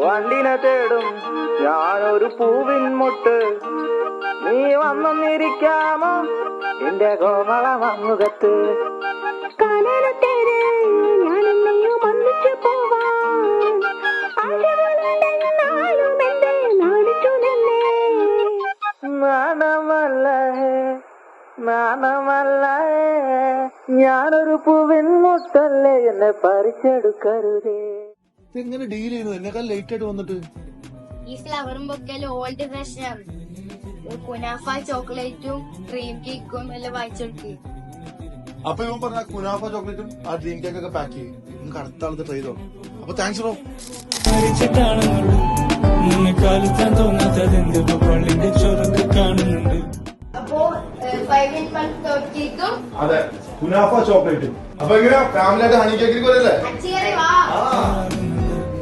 വണ്ടിനെ തേടും ഞാനൊരു പൂവിൻ മുട്ട്, നീ വന്നിരിക്കാമോ എന്റെ കോമള മമ്മുഖത്ത്. നാണമല്ല ഞാനൊരു പൂവിൻ മുട്ടല്ലേ, എന്നെ പറിച്ചെടുക്കരുതേ. എങ്ങനെ ഡീൽ ചെയ്യുന്നു? എന്നെക്കാൾ ലേറ്റ് ആയിട്ട് വന്നിട്ട്. ഈ ഫ്ലവറും ബൊക്കെല്ലാം ഓൾഡ് ഫാഷൻ. കുനാഫ ചോക്ലേറ്റും ക്രീം കേക്കും എല്ലാം വായിച്ചെടുക്ക്. അപ്പൊ ഇവൻ പറഞ്ഞ കുനാഫ ചോക്ലേറ്റും ആ ഡ്രീം കേക്ക് ഒക്കെ പാക്ക് ചെയ്യും. നമുക്ക് അടുത്ത ആളത്ത് ട്രൈ ചെയ്തോ. അപ്പൊ താങ്ക്സ് ബ്രോ. അപ്പോ 5-in-1 കേക്കും അതെ, കുനാഫ ചോക്ലേറ്റും. അപ്പൊ എങ്ങനെയാ ഫാമിലി ആയിട്ട് ഹണി കേക്കിൽ പോലെ അല്ലേ? അച്ഛനെ വാ.